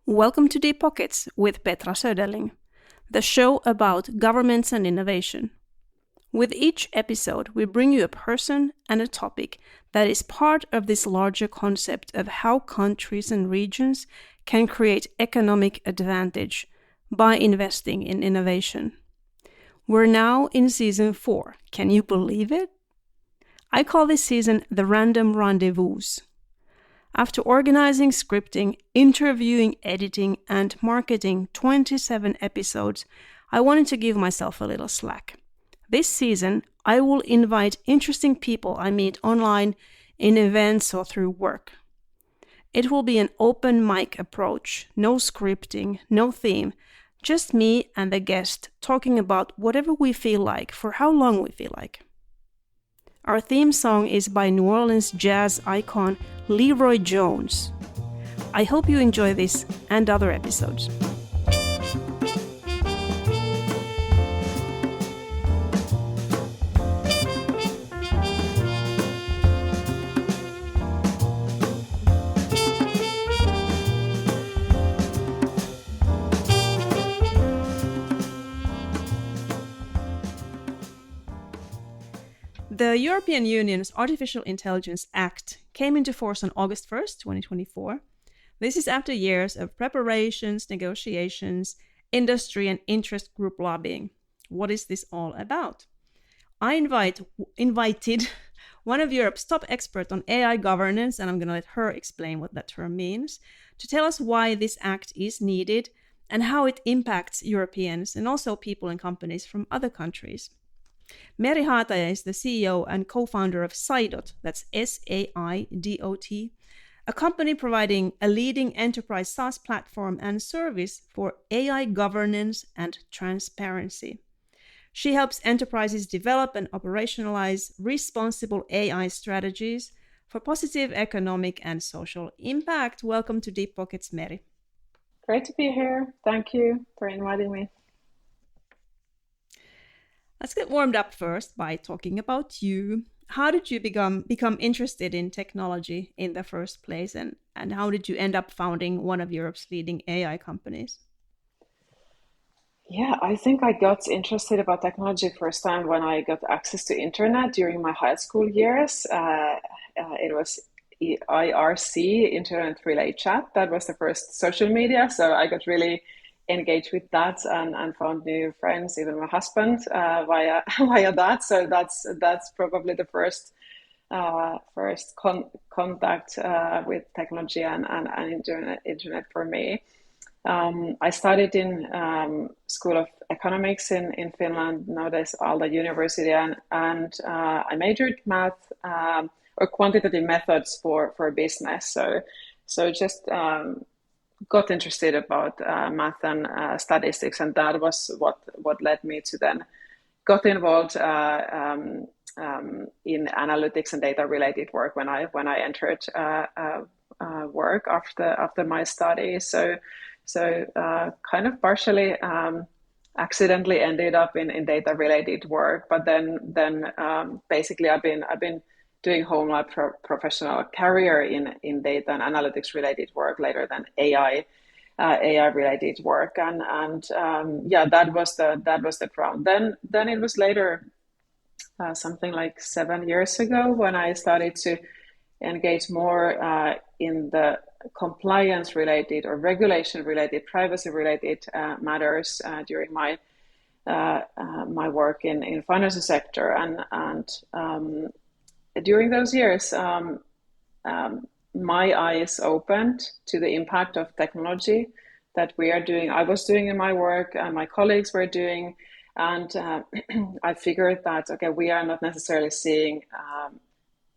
Welcome to Deep Pockets with Petra Söderling, the show about governments and innovation. With each episode, we bring you a person and a topic that is part of this larger concept of how countries and regions can create economic advantage by investing in innovation. We're now in season 4. Can you believe it? I call this season the Random Rendezvous. After organizing, scripting, interviewing, editing, and marketing 27 episodes, I wanted to give myself a little slack. This season, I will invite interesting people I meet online, in events, or through work. It will be an open mic approach, no scripting, no theme, just me and the guest talking about whatever we feel like for how long we feel like. Our theme song is by New Orleans jazz icon Leroy Jones. I hope you enjoy this and other episodes. The European Union's Artificial Intelligence Act came into force on August 1st, 2024. This is after years of preparations, negotiations, industry and interest group lobbying. What is this all about? I invited one of Europe's top experts on AI governance, and I'm going to let her explain what that term means, to tell us why this act is needed and how it impacts Europeans and also people and companies from other countries. Meeri Haataja is the CEO and co-founder of Saidot, that's Saidot, a company providing a leading enterprise SaaS platform and service for AI governance and transparency. She helps enterprises develop and operationalize responsible AI strategies for positive economic and social impact. Welcome to Deep Pockets, Meeri. Great to be here. Thank you for inviting me. Let's get warmed up first by talking about you. How did you become interested in technology in the first place, and how did you end up founding one of Europe's leading AI companies? Yeah, I think I got interested about technology first time when I got access to internet during my high school years. It was IRC, Internet Relay Chat. That was the first social media, so I got really engaged with that and found new friends, even my husband, via that. So that's probably the first contact with technology and internet for me. I studied in School of Economics in Finland, nowadays Aalto University, and I majored math or quantitative methods for business. So just got interested about math and statistics, and that was what led me to then got involved in analytics and data related work when I entered work after my studies. So kind of partially accidentally ended up in data related work, but then basically I've been doing whole my professional career in data and analytics related work later than AI related work, and that was the ground. Then it was later something like 7 years ago when I started to engage more in the compliance related or regulation related, privacy related matters during my work in financial sector, and during those years, my eyes opened to the impact of technology that we are doing. I was doing in my work, and my colleagues were doing, and I figured that we are not necessarily seeing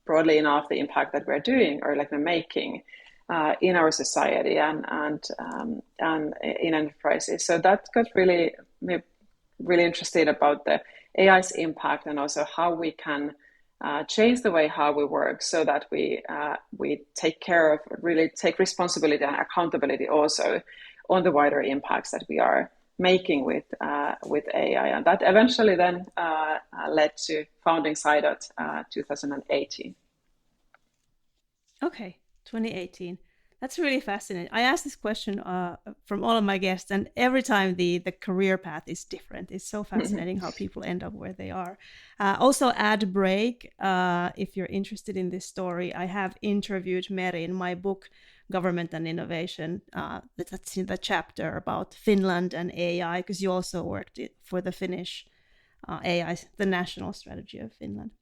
broadly enough the impact that we're doing or like we're making in our society and in enterprises. So that got really interested about the AI's impact and also how we can change the way how we work so that we take care of, really take responsibility and accountability also on the wider impacts that we are making with AI. And that eventually then led to founding Saidot 2018. Okay, 2018. That's really fascinating. I asked this question from all of my guests, and every time the career path is different. It's so fascinating how people end up where they are. Also, ad break. If you're interested in this story, I have interviewed Meeri in my book, Government and Innovation. That's in the chapter about Finland and AI, because you also worked for the Finnish AI, the national strategy of Finland.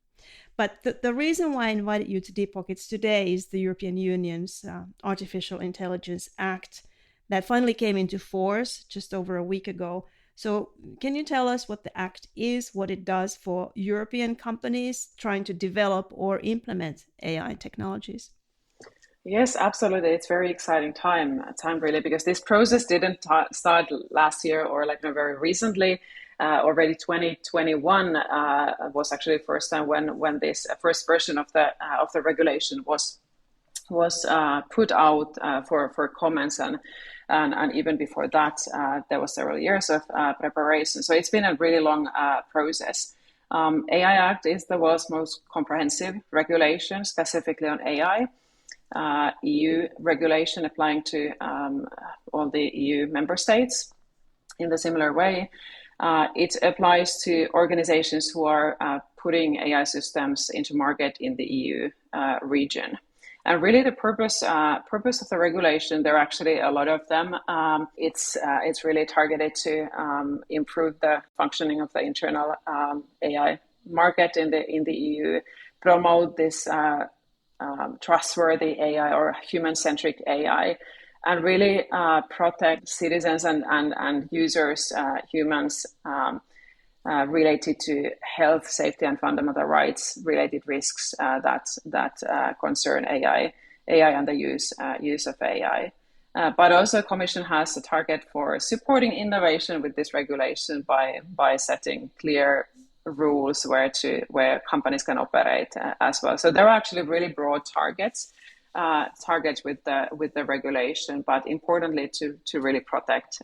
But the reason why I invited you to Deep Pockets today is the European Union's Artificial Intelligence Act that finally came into force just over a week ago. So can you tell us what the act is, what it does for European companies trying to develop or implement AI technologies? Yes, absolutely. It's very exciting time really, because this process didn't start last year or very recently. Already 2021 was actually the first time when this first version of the regulation was put out for comments, and even before that there was several years of preparation. So it's been a really long process. AI Act is the world's most comprehensive regulation specifically on AI. EU regulation applying to all the EU member states in the similar way. It applies to organizations who are putting AI systems into market in the EU region. And really the purpose of the regulation, there are actually a lot of them. It's really targeted to improve the functioning of the internal AI market in the EU, promote this trustworthy AI or human-centric AI, and really protect citizens and users, humans, related to health, safety, and fundamental rights related risks that concern AI and the use of AI. But also, Commission has a target for supporting innovation with this regulation by setting clear rules where companies can operate as well. So there are actually really broad targets with the regulation, but importantly to really protect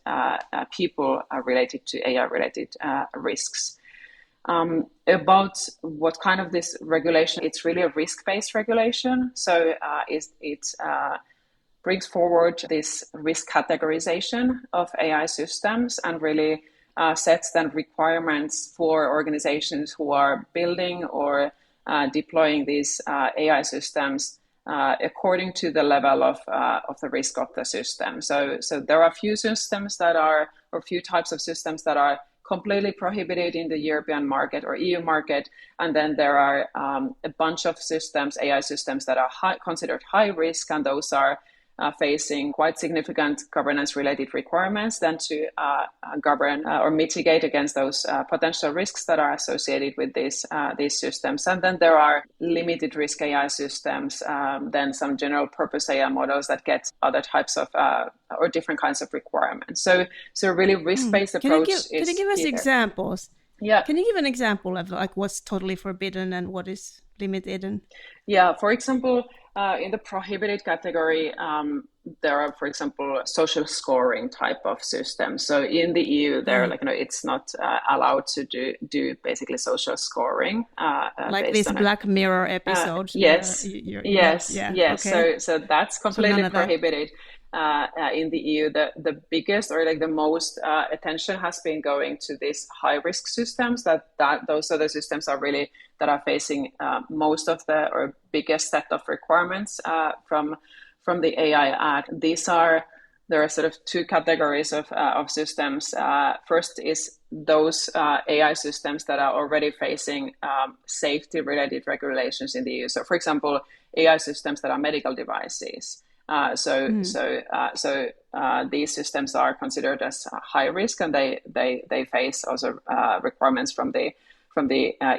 people related to AI related risks. About what kind of this regulation, it's really a risk-based regulation. So it brings forward this risk categorization of AI systems and really sets then requirements for organizations who are building or deploying these AI systems according to the level of the risk of the system. So there are few systems or few types of systems that are completely prohibited in the European market or EU market, and then there are a bunch of systems, AI systems, that are considered high risk, and those are facing quite significant governance-related requirements then to govern or mitigate against those potential risks that are associated with these systems. And then there are limited risk AI systems, then some general purpose AI models that get other types of or different kinds of requirements. So really risk-based approach is Can you give us examples? Yeah. Can you give an example of like what's totally forbidden and what is limited? And yeah, for example, in the prohibited category, there are, for example, social scoring type of systems. So in the EU, there, it's not allowed to do basically social scoring. Like this Black Mirror episode. Yes. Okay. So that's completely prohibited. In the EU, the biggest or the most attention has been going to these high risk systems. Those are the systems that are facing most of the or biggest set of requirements from the AI Act. There are sort of two categories of systems. First is those AI systems that are already facing safety related regulations in the EU. So, for example, AI systems that are medical devices. These systems are considered as high risk, and they face also requirements from the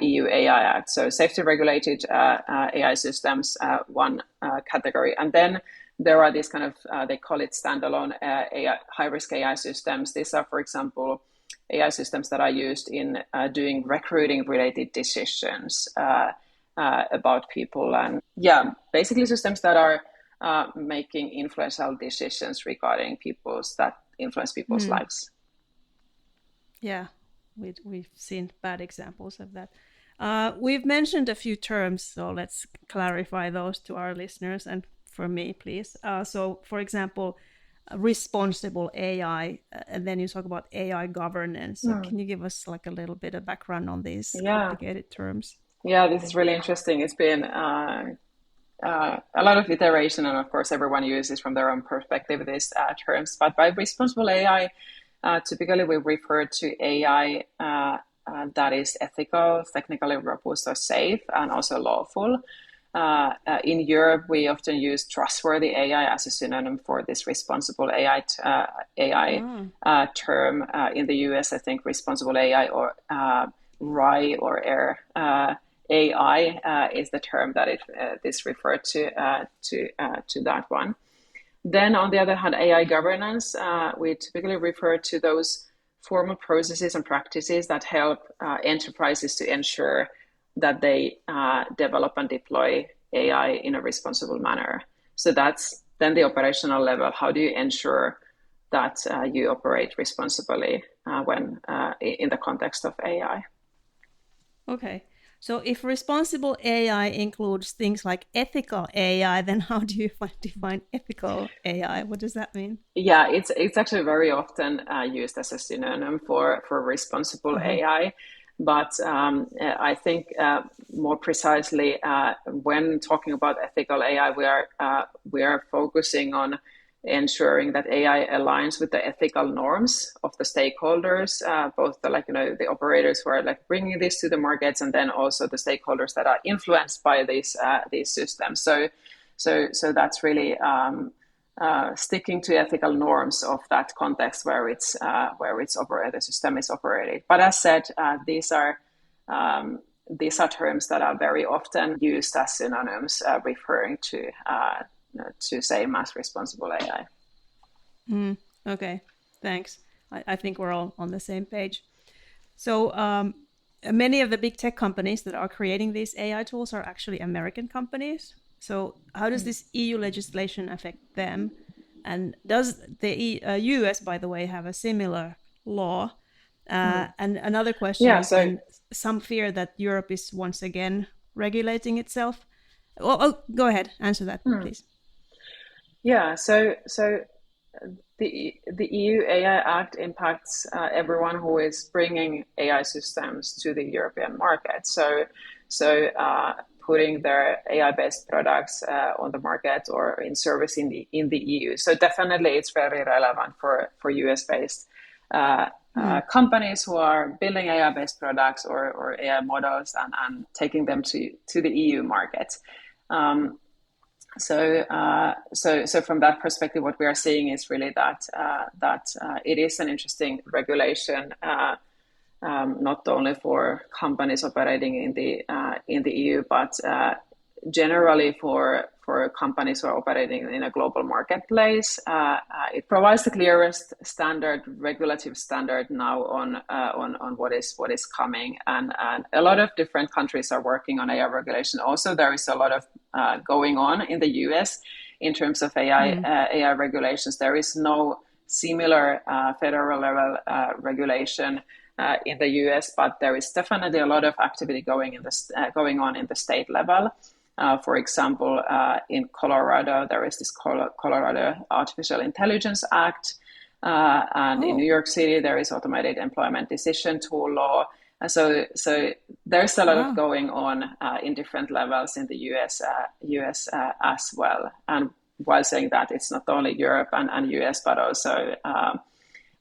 EU AI Act. So safety regulated AI systems, one category, and then there are these kind of they call it standalone AI, high risk AI systems. These are, for example, AI systems that are used in doing recruiting related decisions about people, and basically systems that are making influential decisions regarding that influence people's lives. Yeah, we've seen bad examples of that. We've mentioned a few terms, so let's clarify those to our listeners. And for me, please. So, for example, responsible AI, and then you talk about AI governance. So can you give us like a little bit of background on these complicated terms? Yeah, this is really interesting. It's been a lot of iteration, and of course, everyone uses from their own perspective these terms. But by responsible AI, typically we refer to AI that is ethical, technically robust, or safe, and also lawful. In Europe, we often use trustworthy AI as a synonym for this responsible AI term. In the US, I think responsible AI or RAI or AIR AI is the term that this referred to that one. Then, on the other hand, AI governance, we typically refer to those formal processes and practices that help enterprises to ensure that they develop and deploy AI in a responsible manner. So that's then the operational level. How do you ensure that you operate responsibly when in the context of AI? Okay. So if responsible AI includes things like ethical AI, then how do you define ethical AI? What does that mean? Yeah, it's actually very often used as a synonym for responsible AI. But I think more precisely, when talking about ethical AI, we are focusing on ensuring that AI aligns with the ethical norms of the stakeholders, both the operators who are like bringing this to the markets, and then also the stakeholders that are influenced by these systems. So that's really sticking to ethical norms of that context where the system is operated. But as said, these are terms that are very often used as synonyms, referring to same as responsible AI. Okay, thanks. I think we're all on the same page. So many of the big tech companies that are creating these AI tools are actually American companies. So how does this EU legislation affect them? And does the US, by the way, have a similar law? And another question is, some fear that Europe is once again regulating itself. Well, go ahead, answer that, please. Yeah, so the EU AI Act impacts everyone who is bringing AI systems to the European market. So putting their AI-based products on the market or in service in the EU. So definitely, it's very relevant for US-based companies who are building AI-based products or AI models and taking them to the EU market. So from that perspective, what we are seeing is really that it is an interesting regulation, not only for companies operating in the EU, but generally for companies who are operating in a global marketplace. It provides the clearest regulative standard now on what is coming, and a lot of different countries are working on AI regulation. Also, there is a lot of going on in the US in terms of AI regulations. There is no similar federal level regulation in the US, but there is definitely a lot of activity going on in the state level. For example, in Colorado, there is this Colorado Artificial Intelligence Act, and in New York City, there is Automated Employment Decision Tool Law. So there's a lot of going on in different levels in the US as well. And while saying that, it's not only Europe and US, but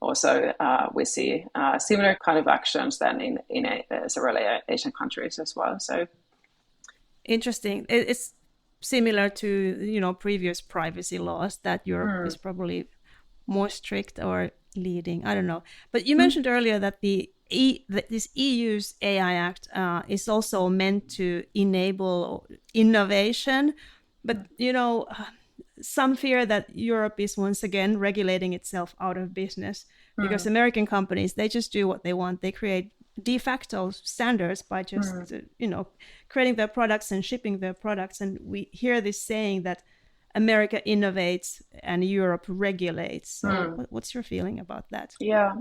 also we see similar kind of actions then in several Asian countries as well. So. Interesting. It's similar to previous privacy laws that Europe is probably more strict or leading. I don't know. But you mentioned earlier that this EU's AI Act is also meant to enable innovation. But some fear that Europe is once again regulating itself out of business because American companies, they just do what they want. They create de facto standards by just creating their products and shipping their products, and we hear this saying that America innovates and Europe regulates. So what's your feeling about that? Yeah,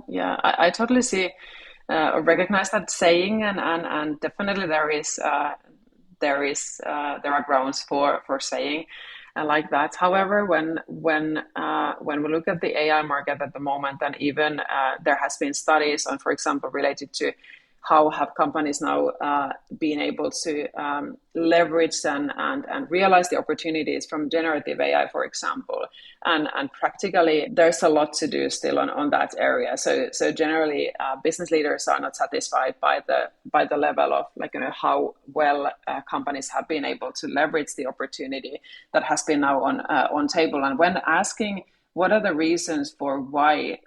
I totally see or recognize that saying, and definitely there are grounds for saying. like that. However, when we look at the AI market at the moment, and even there has been studies on, for example, related to how have companies now been able to leverage and realize the opportunities from generative AI, for example. And practically, there's a lot to do still on that area. So generally, business leaders are not satisfied by the level of how well companies have been able to leverage the opportunity that has been now on table. And when asking what are the reasons for why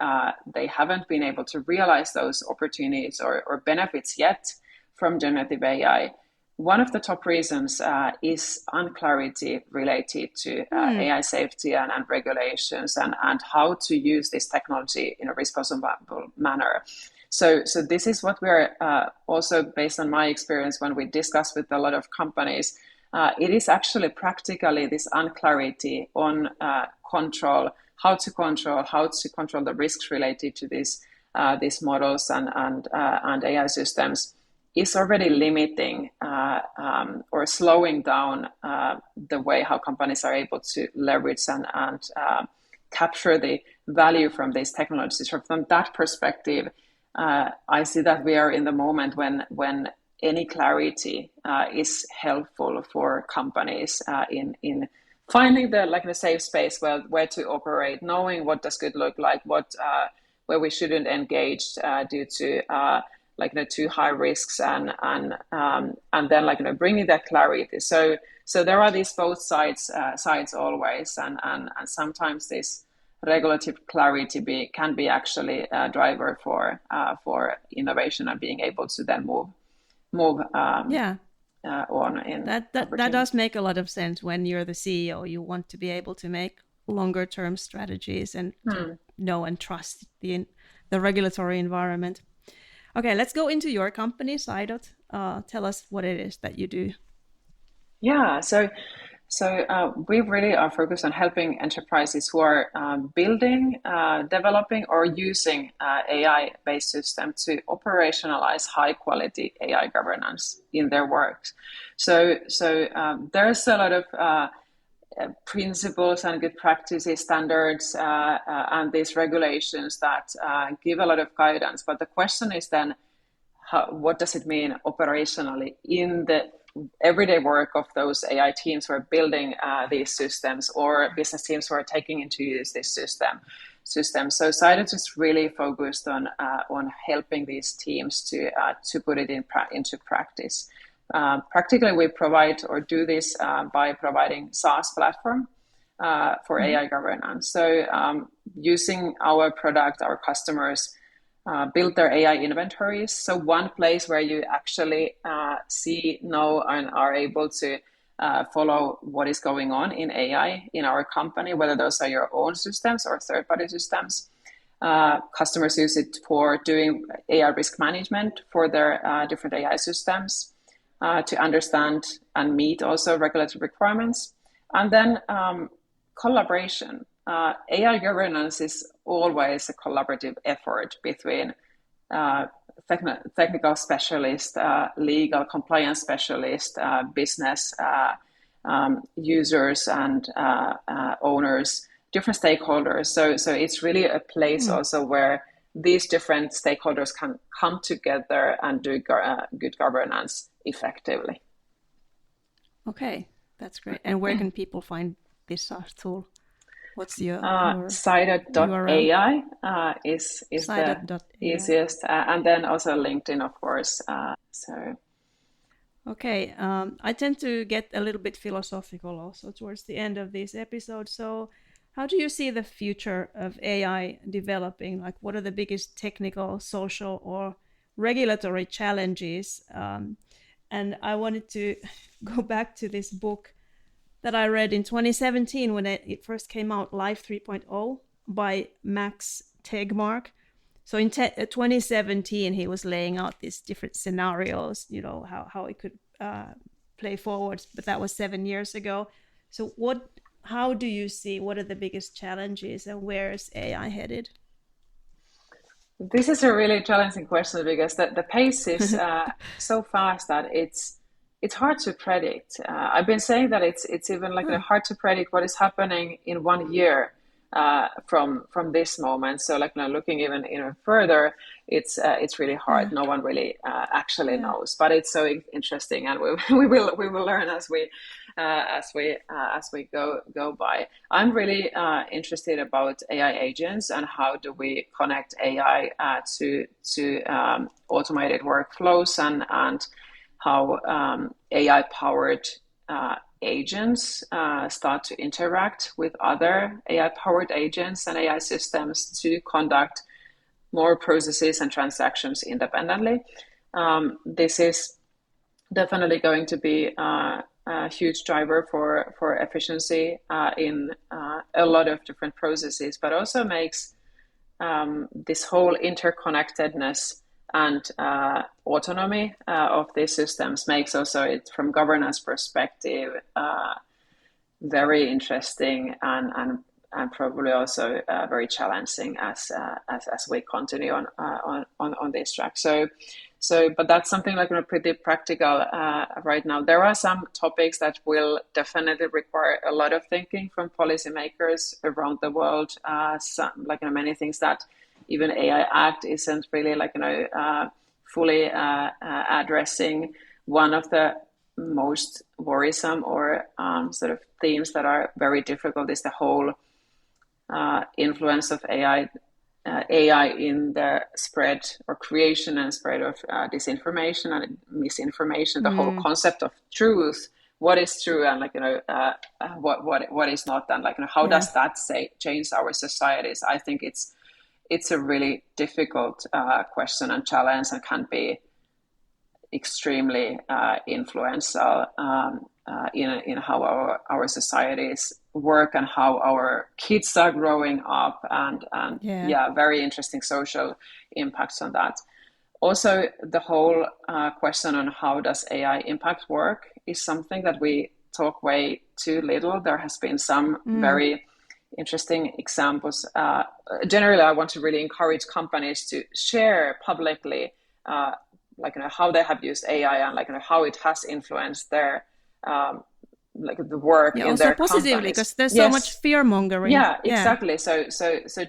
they haven't been able to realize those opportunities or benefits yet from generative AI? One of the top reasons is unclarity related to AI safety and regulations and how to use this technology in a responsible manner. So this is what we're also, based on my experience when we discuss with a lot of companies, it is actually practically this unclarity on how to control the risks related to these models and AI systems is already limiting or slowing down the way how companies are able to leverage and capture the value from these technologies. So from that perspective, I see that we are in the moment when any clarity is helpful for companies in finding the safe space where to operate, knowing what does good look like, where we shouldn't engage due to too high risks, and then bringing that clarity. So there are these both sides always, and sometimes this regulative clarity can be actually a driver for innovation and being able to then move on in that does make a lot of sense. When you're the CEO, you want to be able to make longer term strategies and to know and trust the regulatory environment. Okay, let's go into your company, Saidot. Tell us what it is that you do. Yeah, so we really are focused on helping enterprises who are building, developing, or using AI-based systems to operationalize high-quality AI governance in their work. So there's a lot of principles and good practices, standards, and these regulations that give a lot of guidance. But the question is then, what does it mean operationally in the everyday work of those AI teams who are building these systems, or business teams who are taking into use this system? So Saidot is really focused on helping these teams to put it into practice. Practically, we provide or do this by providing SaaS platform for AI governance. So using our product, our customers build their AI inventories. So one place where you actually see, know, and are able to follow what is going on in AI in our company, whether those are your own systems or third-party systems. Customers use it for doing AI risk management for their different AI systems, to understand and meet also regulatory requirements. And then collaboration. AI governance is always a collaborative effort between technical specialists, legal compliance specialists, business users and owners, different stakeholders. So it's really a place also where these different stakeholders can come together and do good governance effectively. Okay, that's great. And where can people find this SaaS tool? What's your Saidot.ai is the easiest, and then also LinkedIn, of course. Okay, I tend to get a little bit philosophical also towards the end of this episode. So how do you see the future of AI developing? Like, what are the biggest technical, social, or regulatory challenges? And I wanted to go back to this book that I read in 2017 when it first came out, Life 3.0 by Max Tegmark. So in 2017, he was laying out these different scenarios, how it could play forward, but that was 7 years ago. So how do you see, what are the biggest challenges and where is AI headed? This is a really challenging question because the pace is so fast that it's it's hard to predict. I've been saying that it's even like hard to predict what is happening in 1 year from this moment. So like now looking even further, it's really hard. No one really actually knows, but it's so interesting, and we will learn as we go by. I'm really interested about AI agents and how do we connect AI to automated workflows, and how AI powered agents start to interact with other AI powered agents and AI systems to conduct more processes and transactions independently. This is definitely going to be a huge driver for efficiency in a lot of different processes, but also makes this whole interconnectedness and autonomy of these systems makes also it from governance perspective very interesting, and probably also very challenging as we continue on this track. But that's something like pretty practical right now. There are some topics that will definitely require a lot of thinking from policymakers around the world. Some many things that even AI Act isn't really fully addressing. One of the most worrisome or sort of themes that are very difficult is the whole influence of AI in the spread or creation and spread of disinformation and misinformation. The whole concept of truth, what is true, and what is not, and how does that change our societies? I think it's a really difficult question and challenge, and can be extremely influential in how our societies work and how our kids are growing up, and very interesting social impacts on that. Also, the whole question on how does AI impact work is something that we talk way too little. There has been some very interesting examples. Generally, I want to really encourage companies to share publicly how they have used AI, and how it has influenced their the work in also their positively, companies. because there's so much fear mongering. Yeah, exactly. So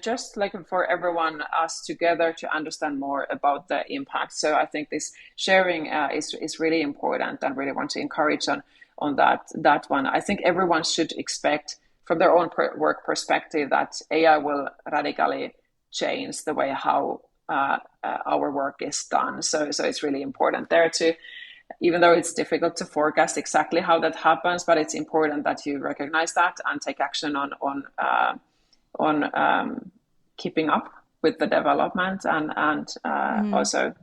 just for everyone, us together, to understand more about the impact. So I think this sharing is really important, and really want to encourage on that one. I think everyone should expect from their own work perspective that AI will radically change the way how our work is done. So it's really important there to, even though it's difficult to forecast exactly how that happens, but it's important that you recognize that and take action on keeping up with the development, and also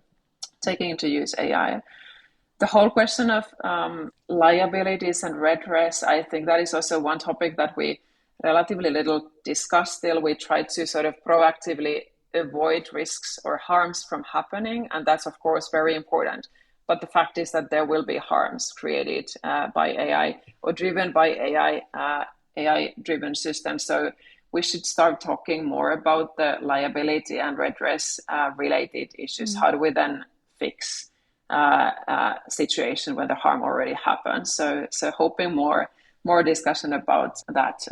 taking into use AI. The whole question of liabilities and redress, I think that is also one topic that we relatively little discuss still. We try to sort of proactively avoid risks or harms from happening, and that's of course very important. But the fact is that there will be harms created by AI or driven by AI-driven systems. So we should start talking more about the liability and redress related issues. How do we then fix situation when the harm already happened? So hoping more discussion about that.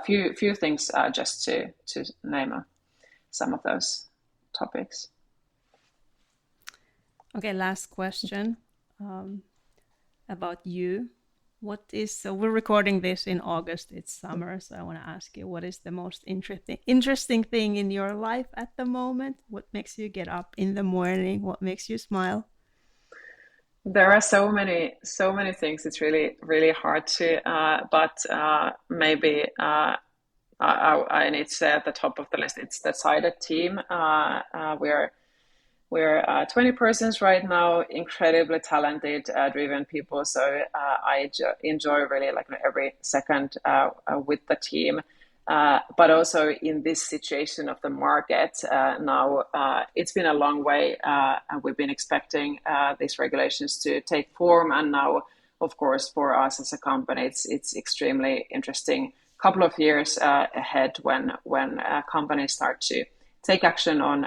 Few things just to name some of those topics. Okay, last question about you. So we're recording this in August, it's summer, so I want to ask you, what is the most interesting thing in your life at the moment? What makes you get up in the morning? What makes you smile? There are so many things. It's really, really hard to, but maybe I need to say at the top of the list, it's the Saidot team. We're 20 persons right now, incredibly talented, driven people. So I enjoy really every second with the team. But also in this situation of the market now, it's been a long way, and we've been expecting these regulations to take form. And now, of course, for us as a company, it's extremely interesting couple of years ahead when companies start to take action on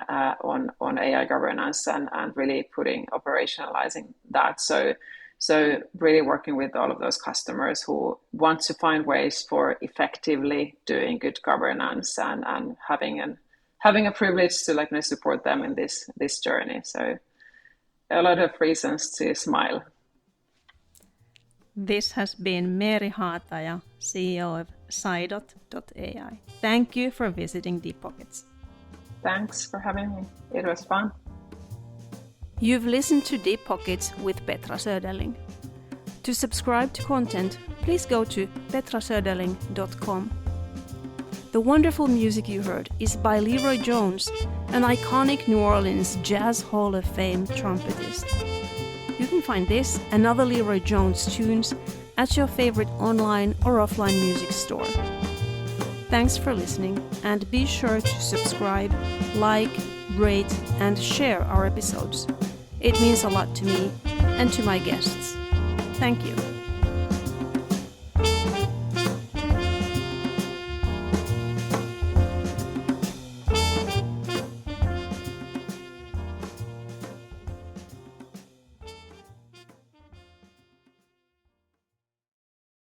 AI governance and really operationalizing that. So So really working with all of those customers who want to find ways for effectively doing good governance and having a privilege to like support them in this journey. So a lot of reasons to smile. This has been Meeri Haataja, CEO of Saidot.ai. Thank you for visiting Deep Pockets. Thanks for having me. It was fun. You've listened to Deep Pockets with Petra Söderling. To subscribe to content, please go to petrasöderling.com. The wonderful music you heard is by Leroy Jones, an iconic New Orleans Jazz Hall of Fame trumpetist. You can find this and other Leroy Jones tunes at your favorite online or offline music store. Thanks for listening, and be sure to subscribe, like, rate, and share our episodes. It means a lot to me and to my guests. Thank you.